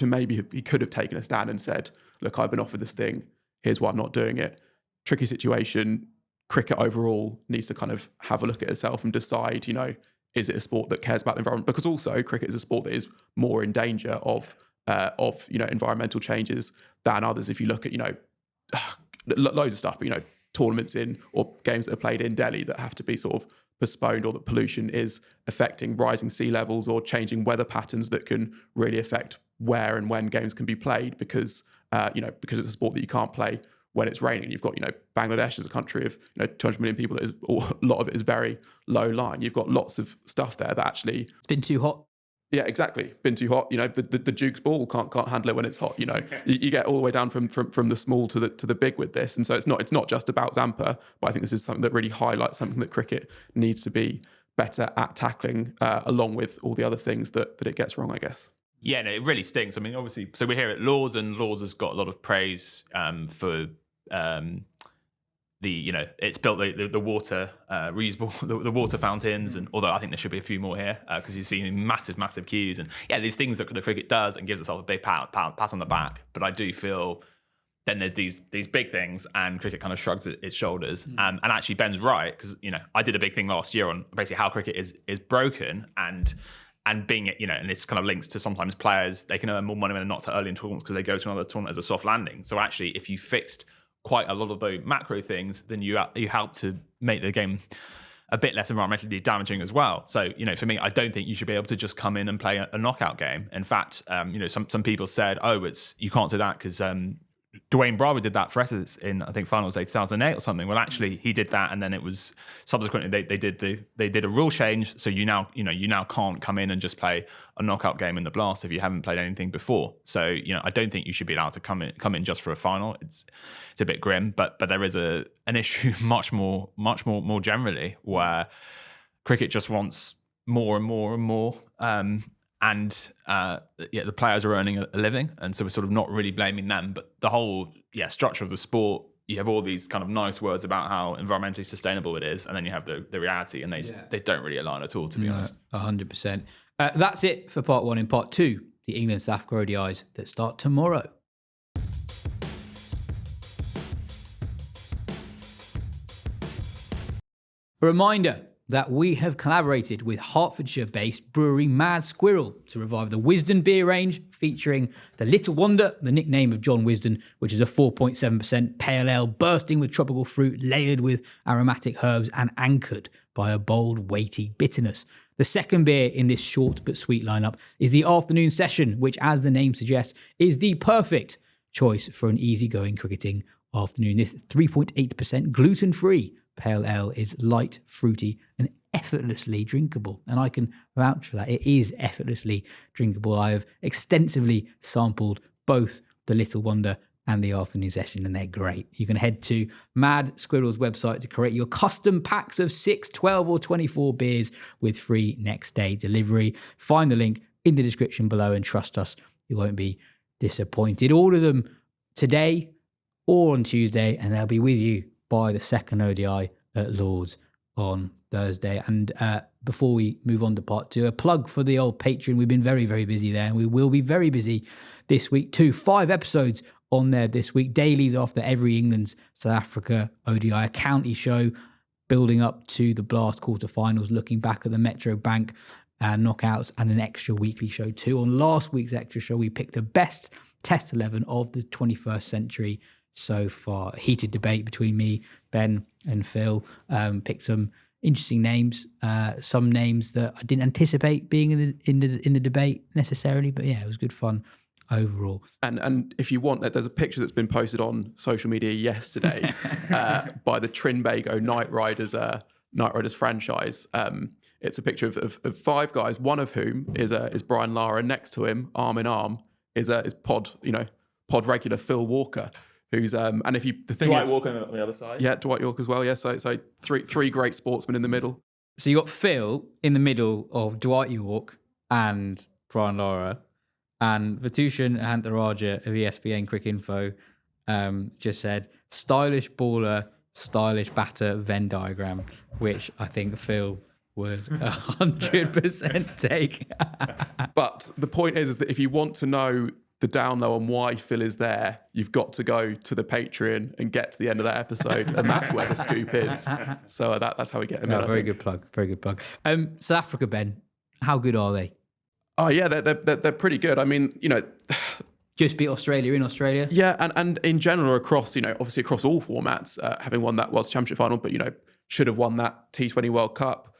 maybe he could have taken a stand and said, look, I've been offered this thing. here's why I'm not doing it. Tricky situation. Cricket overall needs to kind of have a look at itself and decide, is it a sport that cares about the environment? Because also cricket is a sport that is more in danger of environmental changes than others. If you look at, loads of stuff, but, tournaments in or games that are played in Delhi that have to be sort of postponed, or that pollution is affecting rising sea levels or changing weather patterns that can really affect where and when games can be played, because it's a sport that you can't play when it's raining. You've got, Bangladesh is a country of 200 million people. A lot of it is very low lying. You've got lots of stuff there that actually It's been too hot. Yeah, exactly. Been too hot. The Duke's ball can't handle it when it's hot. You get all the way down from the small to the big with this, and so it's not just about Zampa. But I think this is something that really highlights something that cricket needs to be better at tackling, along with all the other things that it gets wrong, I guess. Yeah, no, it really stinks. I mean, obviously, so we're here at Lords, and Lords has got a lot of praise for it's built the water reusable the water fountains, and although I think there should be a few more here, because you're seeing massive queues, and these things that the cricket does and gives itself a big pat on the back. But I do feel then there's these big things, and cricket kind of shrugs its shoulders. And actually Ben's right, because I did a big thing last year on basically how cricket is broken, and being it, and this kind of links to sometimes players, they can earn more money when they're not so early in tournaments because they go to another tournament as a soft landing. So actually, if you fixed quite a lot of those macro things, then you help to make the game a bit less environmentally damaging as well. So, for me, I don't think you should be able to just come in and play a knockout game. In fact, some people said, you can't do that because Dwayne Bravo did that for us in, I think, finals day 2008 or something. Well, actually, he did that, and then it was subsequently they did a rule change. So you now can't come in and just play a knockout game in the Blast if you haven't played anything before. So I don't think you should be allowed to come in just for a final. It's a bit grim, but there is an issue much more generally where cricket just wants more and more and more. The players are earning a living, and so we're sort of not really blaming them. But the whole structure of the sport, you have all these kind of nice words about how environmentally sustainable it is, and then you have the reality, and they don't really align at all, to be honest. 100%. That's it for part one. In part two, the England South Africa ODIs that start tomorrow. A reminder that we have collaborated with Hertfordshire-based brewery Mad Squirrel to revive the Wisden beer range, featuring the Little Wonder, the nickname of John Wisden, which is a 4.7% pale ale bursting with tropical fruit, layered with aromatic herbs and anchored by a bold, weighty bitterness. The second beer in this short but sweet lineup is the Afternoon Session, which, as the name suggests, is the perfect choice for an easygoing cricketing afternoon. This 3.8% gluten-free pale ale is light, fruity, and effortlessly drinkable. And I can vouch for that. It is effortlessly drinkable. I have extensively sampled both the Little Wonder and the Afternoon Session, and they're great. You can head to Mad Squirrel's website to create your custom packs of 6, 12, or 24 beers with free next day delivery. Find the link in the description below, and trust us, you won't be disappointed. Order them today or on Tuesday, and they'll be with you by the second ODI at Lords on Thursday. And before we move on to part two, a plug for the old Patreon. We've been very, very busy there, and we will be very busy this week too. 5 episodes on there this week, dailies after every England South Africa ODI, a county show building up to the Blast quarterfinals, looking back at the Metro Bank knockouts, and an extra weekly show too. On last week's extra show, we picked the best Test 11 of the 21st century so far. Heated debate between me, Ben, and Phil. Picked some interesting names, some names that I didn't anticipate being in the debate necessarily, but yeah, it was good fun overall. And if you want, there's a picture that's been posted on social media yesterday by the Trinbago Knight Riders franchise. It's a picture of 5 guys, one of whom is Brian Lara. Next to him, arm in arm, is pod regular Phil Walker, who's and if you the thing Dwight is, Walker on the other side. Yeah, Dwight York as well. Yeah, so three great sportsmen in the middle. So you got Phil in the middle of Dwight York and Brian Lara, and Vatushan Hantaraja of ESPN Quick Info just said stylish baller, stylish batter Venn diagram, which I think Phil would 100% take. But the point is that if you want to know the down low on why Phil is there, you've got to go to the Patreon and get to the end of that episode, and that's where the scoop is. So that's how we get him in. Very good plug. Very good plug. South Africa, Ben, how good are they? Oh yeah, they're pretty good. I mean, Just beat Australia in Australia. Yeah, and in general across, obviously across all formats, having won that World Championship final, but should have won that T20 World Cup,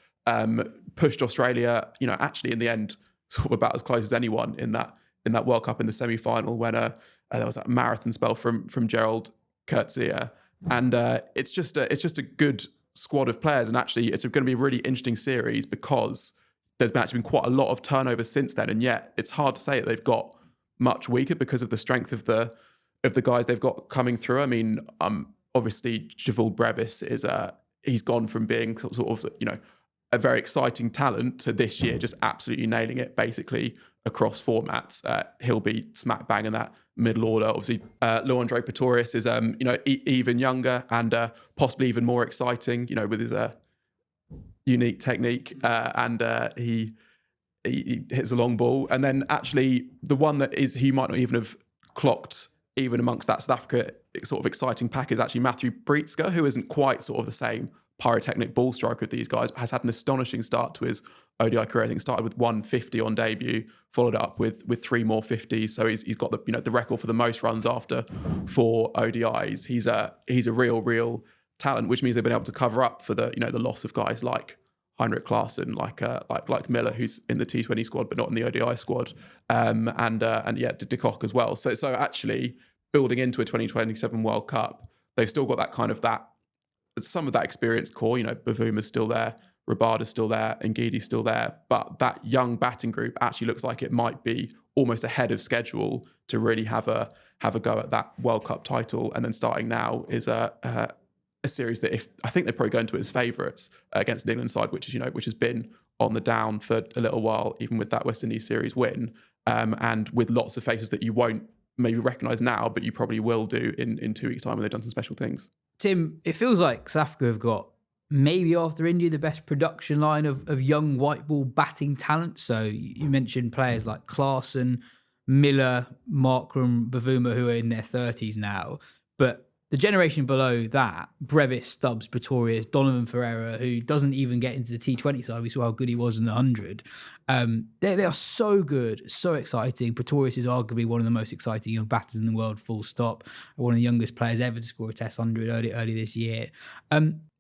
pushed Australia, actually in the end, sort of about as close as anyone in that World Cup in the semi-final when there was that marathon spell from Gerald Coetzee, and it's just a good squad of players, and actually it's going to be a really interesting series because there's actually been quite a lot of turnover since then, and yet it's hard to say that they've got much weaker because of the strength of the guys they've got coming through. I mean, obviously Javel Brevis he's gone from being sort of a very exciting talent to this year just absolutely nailing it basically across formats. He'll be smack bang in that middle order. Obviously, Leandre Pretorius is even younger and possibly even more exciting. With his unique technique and he hits a long ball. And then actually the one that he might not even have clocked even amongst that South Africa sort of exciting pack is actually Matthew Brietzke, who isn't quite sort of the same pyrotechnic ball striker of these guys, but has had an astonishing start to his ODI career. I think started with 150 on debut, followed up with 3 more 50s. So he's got the record for the most runs after 4 ODIs. He's a real talent, which means they've been able to cover up for the loss of guys like Heinrich Klaassen, like Miller, who's in the T20 squad but not in the ODI squad, and De Kock as well. So actually building into a 2027 World Cup, they've still got that kind of some of that experienced core. Bavuma's still there, Rabada's still there, Ngidi's still there, but that young batting group actually looks like it might be almost ahead of schedule to really have a go at that World Cup title. And then starting now is a series that I think they're probably going to as favourites against the England side, which has been on the down for a little while, even with that West Indies series win, and with lots of faces that you won't maybe recognise now, but you probably will do in 2 weeks' time when they've done some special things. Tim, it feels like South Africa have got, maybe after India, the best production line of young white ball batting talent. So you mentioned players like Klaassen, Miller, Markram, Bavuma, who are in their 30s now. But the generation below that, Brevis, Stubbs, Pretorius, Donovan Ferreira, who doesn't even get into the T20 side. We saw how good he was in the 100. They are so good, so exciting. Pretorius is arguably one of the most exciting young batters in the world, full stop. One of the youngest players ever to score a Test 100 early this year.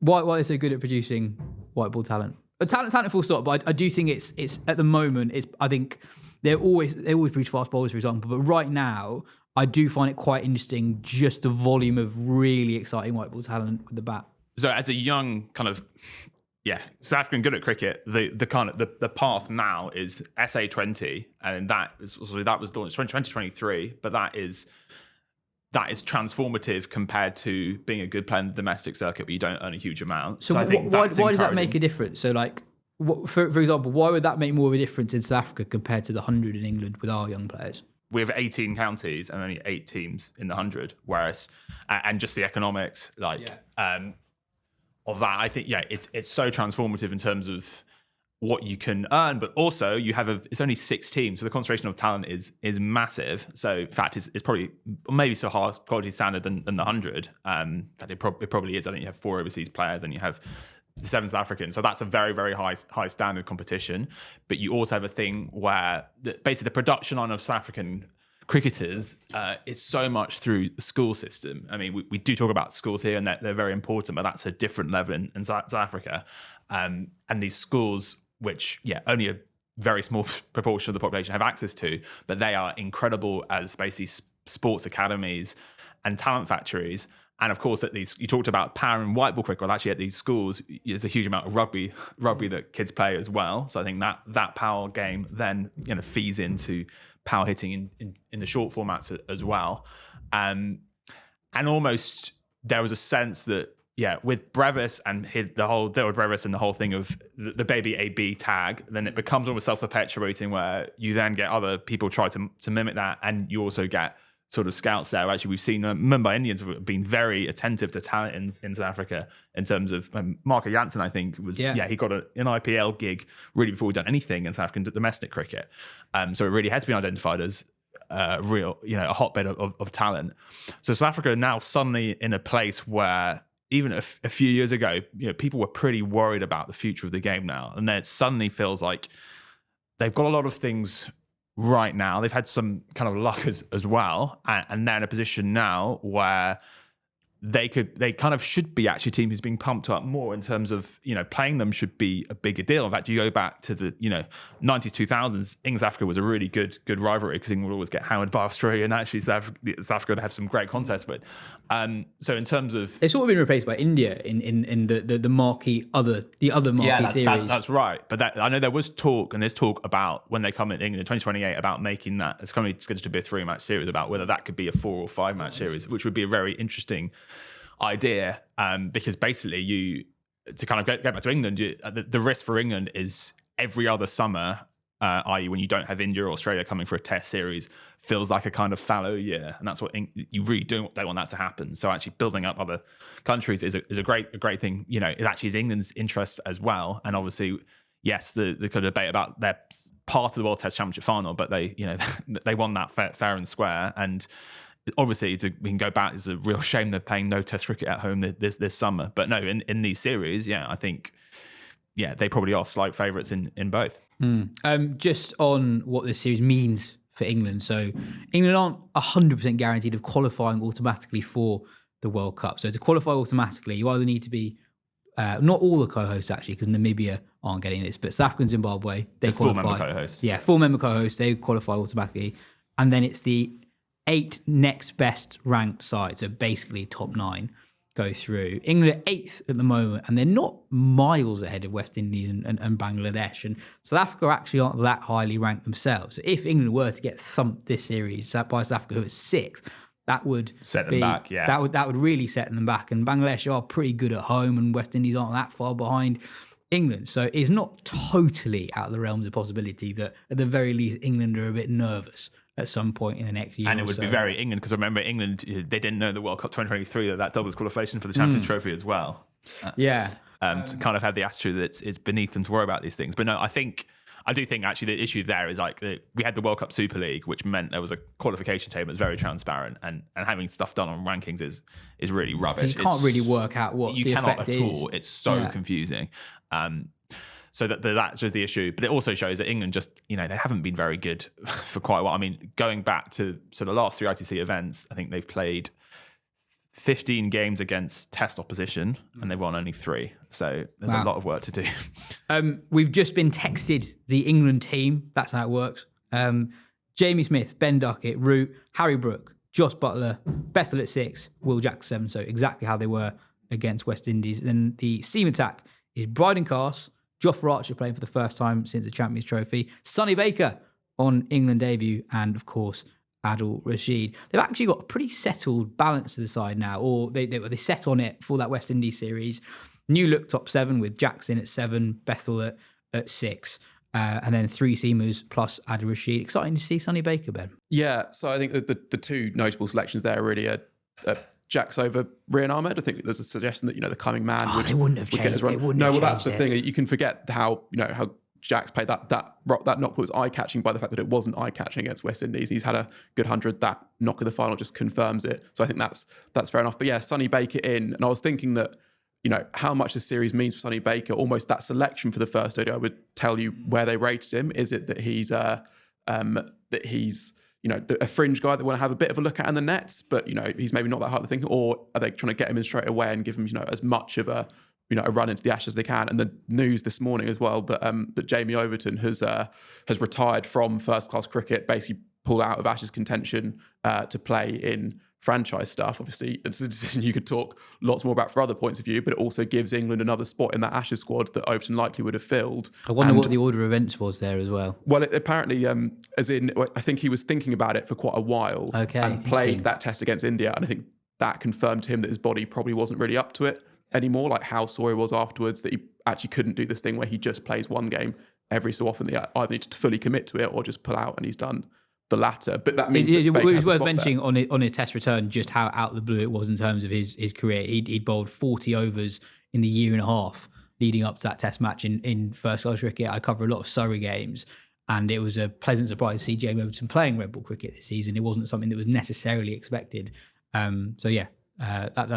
Why are they so good at producing white ball talent? Talent full stop, but I do think it's at the moment, I think they always produce fast bowlers, for example, but right now, I do find it quite interesting, just the volume of really exciting white ball talent with the bat. So as a young kind of, South African good at cricket, the path now is SA20, and that was launched in 2023, but that is transformative compared to being a good player in the domestic circuit, but you don't earn a huge amount. So I think why does that make a difference? So for example, why would that make more of a difference in South Africa compared to the 100 in England with our young players? We have 18 counties and only 8 teams in the 100, whereas, and just the economics, of that, I think, it's so transformative in terms of what you can earn, but also you have it's only 6 teams, so the concentration of talent is massive. So in fact, it's probably maybe so high quality standard than the 100. That it probably is. I think you have 4 overseas players, and you have the 7 South Africans. So that's a very, very high standard competition. But you also have a thing where basically the production line of South African cricketers is so much through the school system. I mean, we do talk about schools here, and they're very important, but that's a different level in South Africa. And these schools, which, only a very small proportion of the population have access to, but they are incredible as basically sports academies and talent factories. And of course, at these, you talked about power and white ball cricket. Well, actually, at these schools, there's a huge amount of rugby that kids play as well. So I think that power game then feeds into power hitting in the short formats as well. And almost there was a sense that with Brevis and the whole deal with Brevis and the whole thing of the baby AB tag, then it becomes almost self-perpetuating, where you then get other people try to mimic that, and you also get sort of scouts there. Actually, we've seen Mumbai Indians have been very attentive to talent in South Africa in terms of Marco Jansen, I think, was, he got an IPL gig really before he'd done anything in South African domestic cricket. So it really has been identified as real, a hotbed of talent. So South Africa are now suddenly in a place where even a few years ago, people were pretty worried about the future of the game now. And then it suddenly feels like they've got a lot of things right now. They've had some kind of luck as well. And they're in a position now where they kind of should be actually a team who's being pumped up more in terms of, playing them should be a bigger deal. In fact, you go back to the, 90s, 2000s, England South Africa was a really good rivalry because England would always get hammered by Australia, and actually South Africa would have some great contests with. So in terms of... They've sort of been replaced by India in the marquee series. That's right. But I know there was talk, and there's talk about when they come in England in 2028 about making that, it's currently scheduled to be a 3-match series, about whether that could be a 4 or 5-match series, which would be a very interesting idea, because basically to kind of get back to England, the risk for England is every other summer, i.e. when you don't have India or Australia coming for a test series, feels like a kind of fallow year, and that's what you really don't want that to happen. So actually building up other countries is a great thing. It actually is England's interests as well, and obviously yes, the kind of debate about their part of the World Test Championship final, but they they won that fair and square. And obviously, we can go back. It's a real shame they're playing no Test cricket at home this summer. But no, in these series, I think, they probably are slight favourites in both. Just on what this series means for England. So England aren't 100% guaranteed of qualifying automatically for the World Cup. So to qualify automatically, you either need to be not all the co-hosts actually, because Namibia aren't getting this, but South Africa and Zimbabwe, they qualify. 4-member co-hosts. Yeah, 4-member co-hosts, they qualify automatically. And then it's the 8 next best ranked sides, so basically top 9, go through. England are 8th at the moment, and they're not miles ahead of West Indies and Bangladesh. And South Africa actually aren't that highly ranked themselves. So if England were to get thumped this series by South Africa, who is 6th, that would set them back. Yeah, that would really set them back. And Bangladesh are pretty good at home, and West Indies aren't that far behind England. So it's not totally out of the realms of possibility that at the very least England are a bit nervous at some point in the next year. And it would be very England, because I remember England, they didn't know the World Cup 2023, that doubles qualification for the Champions Trophy as well. To kind of have the attitude that it's beneath them to worry about these things. But no, I do think actually the issue there is like we had the World Cup Super League, which meant there was a qualification table that's very transparent, and having stuff done on rankings is really rubbish. You can't really work out what you the cannot effect at is. all. It's so confusing. So that's just the issue. But it also shows that England just, they haven't been very good for quite a while. I mean, going back to the last 3 ICC events, I think they've played 15 games against Test opposition, and they've won only 3. So there's a lot of work to do. We've just been texted the England team. That's how it works. Jamie Smith, Ben Duckett, Root, Harry Brook, Josh Butler, Bethel at 6, Will Jack 7. So exactly how they were against West Indies. Then the seam attack is Bryden Cast, Jofra Archer playing for the first time since the Champions Trophy, Sonny Baker on England debut, and of course Adil Rashid. They've actually got a pretty settled balance to the side now, or they set on it for that West Indies series. New look top 7 with Jackson at 7, Bethel at 6, and then 3 seamers plus Adil Rashid. Exciting to see Sonny Baker, Ben. Yeah, so I think that the 2 notable selections there really are Jax over Rian Ahmed. I think there's a suggestion that the coming man would. They wouldn't have changed. That's the thing. You can forget how Jax played that knock was eye-catching by the fact that it wasn't eye-catching against West Indies. He's had a good 100. That knock of the final just confirms it. So I think that's fair enough. But yeah, Sonny Baker in, and I was thinking that how much this series means for Sonny Baker. Almost that selection for the first ODI would tell you where they rated him. Is it that he's a fringe guy that want to have a bit of a look at in the nets, but he's maybe not that hard to think, or are they trying to get him in straight away and give him as much of a run into the Ashes as they can? And the news this morning as well that Jamie Overton has retired from first class cricket, basically pulled out of Ashes contention to play in franchise stuff. Obviously, it's a decision you could talk lots more about for other points of view, but it also gives England another spot in that Ashes squad that Overton likely would have filled. I wonder what the order of events was there as well. Well, apparently, I think he was thinking about it for quite a while, and played that test against India, and I think that confirmed to him that his body probably wasn't really up to it anymore, like how sore he was afterwards, that he actually couldn't do this thing where he just plays one game every so often. They either need to fully commit to it or just pull out, and he's done the latter. But that means it was worth mentioning on his test return just how out of the blue it was in terms of his career. He'd bowled 40 overs in the year and a half leading up to that test match in first class cricket. I cover a lot of Surrey games, And it was a pleasant surprise to see Jamie Overton playing red ball cricket this season. It wasn't something that was necessarily expected. That's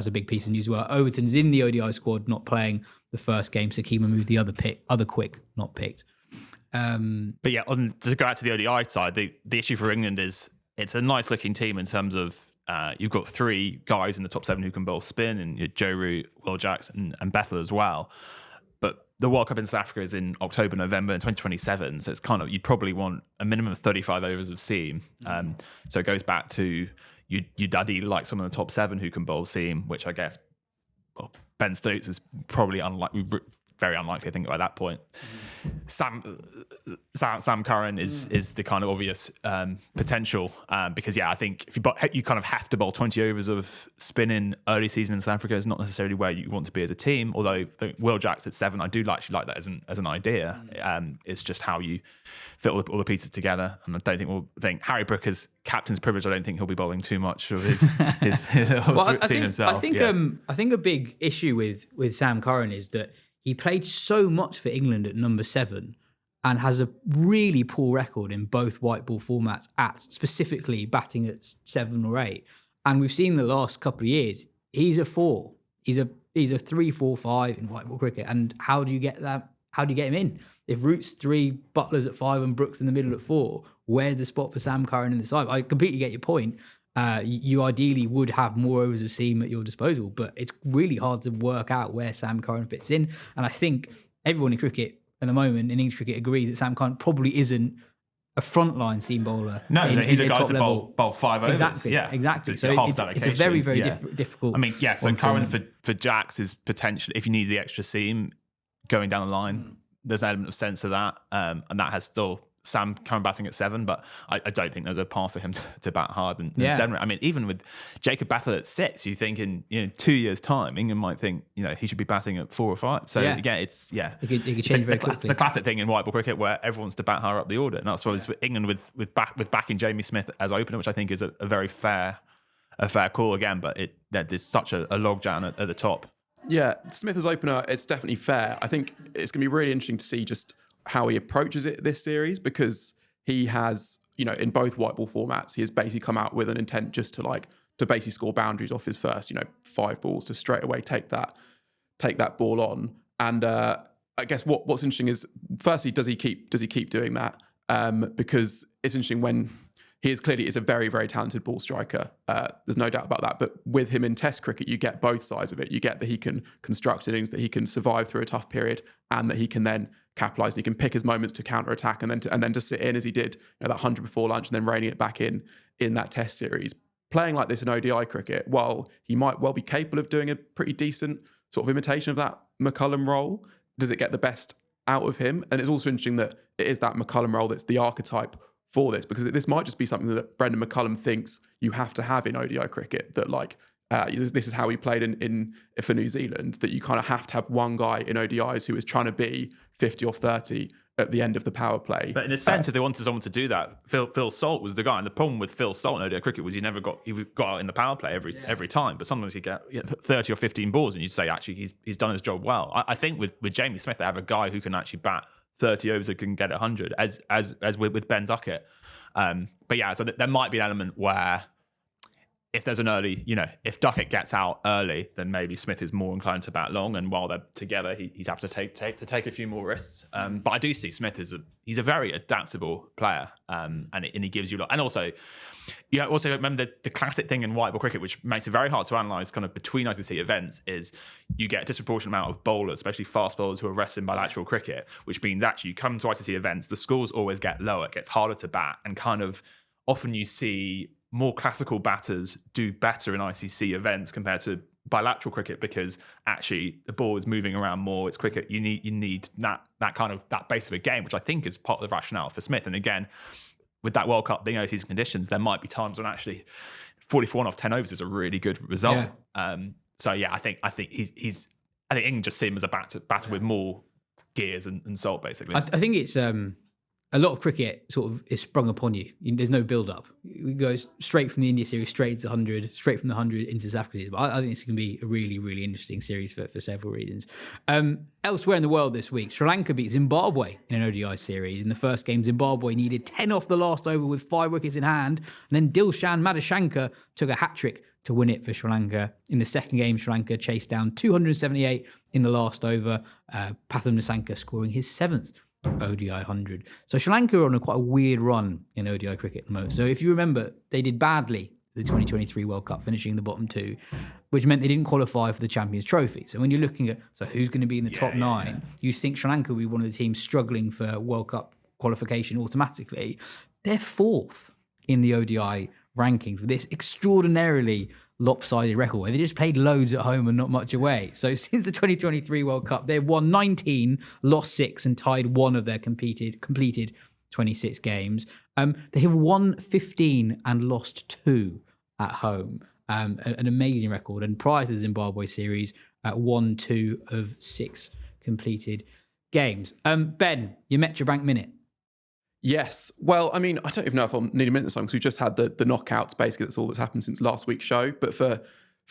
a big piece of news as well. Overton's in the ODI squad, not playing the first game. Sakima moved the other quick, not picked. But yeah, to go out to the ODI side, the issue for England is it's a nice looking team in terms of you've got 3 guys in the top 7 who can bowl spin, and Joe Root, Will Jackson, and Bethel as well. But the World Cup in South Africa is in October, November in 2027. So it's kind of, you'd probably want a minimum of 35 overs of seam. So it goes back to you'd ideally like someone in the top 7 who can bowl seam, which I guess Ben Stokes is probably very unlikely, I think, by that point. Sam Curran is the kind of obvious potential because I think if you kind of have to bowl 20 overs of spin in early season in South Africa is not necessarily where you want to be as a team. Although Will Jacks at 7, I do actually like that as an idea. It's just how you fit all the pieces together. And I don't think Harry Brooker's captain's privilege. I don't think he'll be bowling too much of his team himself. I think a big issue with Sam Curran is that he played so much for England at number 7 and has a really poor record in both white ball formats at specifically batting at 7 or 8. And we've seen the last couple of years, he's a 4. He's a 3, 4, 5 in white ball cricket. And how do you get that? How do you get him in? If Root's 3, Butler's at 5 and Brooks in the middle at 4, where's the spot for Sam Curran in the side? I completely get your point. You ideally would have more overs of seam at your disposal, but it's really hard to work out where Sam Curran fits in. And I think everyone in cricket at the moment, in English cricket, agrees that Sam Curran probably isn't a frontline seam bowler. No, he's a guy to level. bowl 5 overs. Exactly, yeah, exactly. So it's a very, very difficult. I mean, yeah. So Curran for Jacks is potentially, if you need the extra seam going down the line, there's an element of sense to that, and that has still Sam Curran batting at 7, but I don't think there's a path for him to bat hard and 7. I mean, even with Jacob Bethel at 6, you think in 2 years' time, England might think he should be batting at 4 or 5. So again, it's it could change very quickly. The classic thing in white ball cricket where everyone wants to bat higher up the order, and that's why England with backing Jamie Smith as opener, which I think is a very fair call again. But there's such a logjam at the top. Yeah, Smith as opener, it's definitely fair. I think it's going to be really interesting to see just how he approaches it this series, because he has, in both white ball formats, he has basically come out with an intent just to basically score boundaries off his first, 5 balls to straight away take that ball on. And I guess what's interesting is, firstly, does he keep doing that? Because it's interesting when he is a very, very talented ball striker. There's no doubt about that. But with him in Test cricket, you get both sides of it. You get that he can construct innings, that he can survive through a tough period, and that he can then capitalise. He can pick his moments to counter attack, and then to sit in as he did that 100 before lunch, and then reining it back in that Test series. Playing like this in ODI cricket, while he might well be capable of doing a pretty decent sort of imitation of that McCullum role, does it get the best out of him? And it's also interesting that it is that McCullum role that's the archetype for this, because this might just be something that Brendan McCullum thinks you have to have in ODI cricket, that this is how he played in for New Zealand, that you kind of have to have one guy in ODIs who is trying to be 50 or 30 at the end of the power play. But in a sense, if they wanted someone to do that, Phil Salt was the guy. And the problem with Phil Salt in ODI cricket was he got out in the power play every time. But sometimes he'd get 30 or 15 balls, and you'd say, actually, he's done his job well. I think with Jamie Smith, they have a guy who can actually bat 30 overs that can get 100, as with Ben Duckett. But yeah, so there might be an element where if there's an early, if Duckett gets out early, then maybe Smith is more inclined to bat long, and while they're together, he's happy to take a few more risks. But I do see Smith he's a very adaptable player, and he gives you a lot. And also remember the classic thing in white ball cricket, which makes it very hard to analyse kind of between ICC events, is you get a disproportionate amount of bowlers, especially fast bowlers who are resting bilateral cricket, which means actually you come to ICC events, the scores always get lower, it gets harder to bat, and kind of often you see more classical batters do better in ICC events compared to bilateral cricket, because actually the ball is moving around more. It's cricket. You need that kind of that base of a game, which I think is part of the rationale for Smith. And again, with that World Cup being early season conditions, there might be times when actually 44 off 10 overs is a really good result. Yeah. I think England just see him as a batter with more gears and salt, basically. I think it's a lot of cricket sort of is sprung upon you. There's no build-up. We go straight from the India series, straight into 100, straight from the 100 into South Africa series. But I think it's going to be a really, really interesting series for several reasons. Elsewhere in the world this week, Sri Lanka beat Zimbabwe in an ODI series. In the first game, Zimbabwe needed 10 off the last over with 5 wickets in hand. And then Dilshan Madashankar took a hat-trick to win it for Sri Lanka. In the second game, Sri Lanka chased down 278 in the last over. Pathum Nissanka scoring his 7th ODI 100. So Sri Lanka are on quite a weird run in ODI cricket at the moment. So if you remember, they did badly the 2023 World Cup, finishing in the bottom 2, which meant they didn't qualify for the Champions Trophy. So when you're looking at who's going to be in the top 9, you think Sri Lanka will be one of the teams struggling for World Cup qualification automatically. They're 4th in the ODI rankings with this extraordinarily lopsided record where they just played loads at home and not much away. So since the 2023 World Cup, they've won 19, lost 6 and tied 1 of their completed 26 games. They have won 15 and lost 2 at home. An amazing record. And prior to the Zimbabwe series, won 2 of 6 completed games. Ben, your Metrobank Minute. Yes. Well, I mean, I don't even know if I'll need a minute this time because we just had the knockouts. Basically, that's all that's happened since last week's show. But for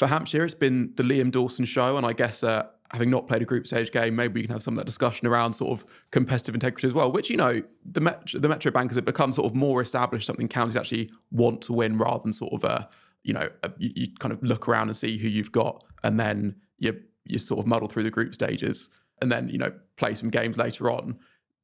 Hampshire, it's been the Liam Dawson show. And I guess having not played a group stage game, maybe we can have some of that discussion around sort of competitive integrity as well, which, you know, the Metro Bank, as it becomes sort of more established, something counties actually want to win rather than sort of, you kind of look around and see who you've got. And then you sort of muddle through the group stages and then, you know, play some games later on.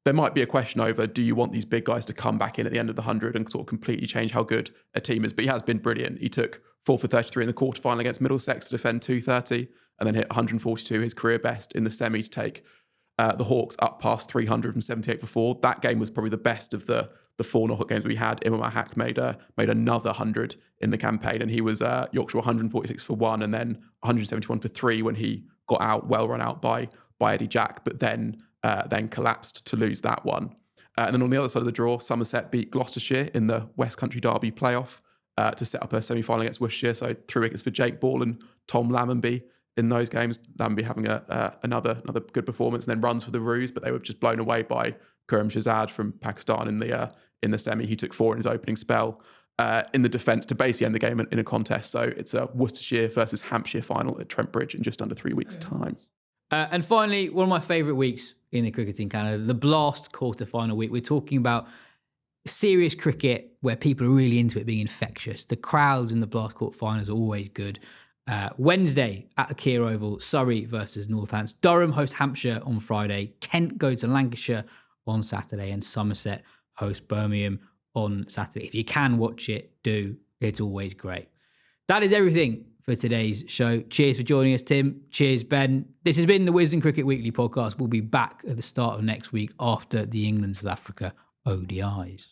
There might be a question over, do you want these big guys to come back in at the end of the 100 and sort of completely change how good a team is? But he has been brilliant. He took 4 for 33 in the quarterfinal against Middlesex to defend 230 and then hit 142, his career best in the semi to take the Hawks up past 300 from 78 for 4. That game was probably the best of the 4 knockout games we had. Imam Haq made another 100 in the campaign and he was Yorkshire 146 for 1 and then 171 for 3 when he got out, well run out by Eddie Jack, but then collapsed to lose that one. And then on the other side of the draw, Somerset beat Gloucestershire in the West Country Derby playoff to set up a semi-final against Worcestershire. So 3 wickets for Jake Ball and Tom Lammonby in those games. Lammonby having another good performance and then runs for the Roos, but they were just blown away by Khurram Shahzad from Pakistan in the semi. He took 4 in his opening spell in the defence to basically end the game in a contest. So it's a Worcestershire versus Hampshire final at Trent Bridge in just under 3 weeks' time. And finally, one of my favourite weeks in the cricket in Canada, the Blast quarter-final week. We're talking about serious cricket where people are really into it being infectious. The crowds in the Blast quarter-finals are always good. Wednesday at the Keir Oval, Surrey versus Northants. Durham host Hampshire on Friday. Kent go to Lancashire on Saturday. And Somerset host Birmingham on Saturday. If you can watch it, do. It's always great. That is everything for today's show. Cheers for joining us, Tim. Cheers, Ben. This has been the Wisden Cricket Weekly podcast. We'll be back at the start of next week after the England-South Africa ODIs.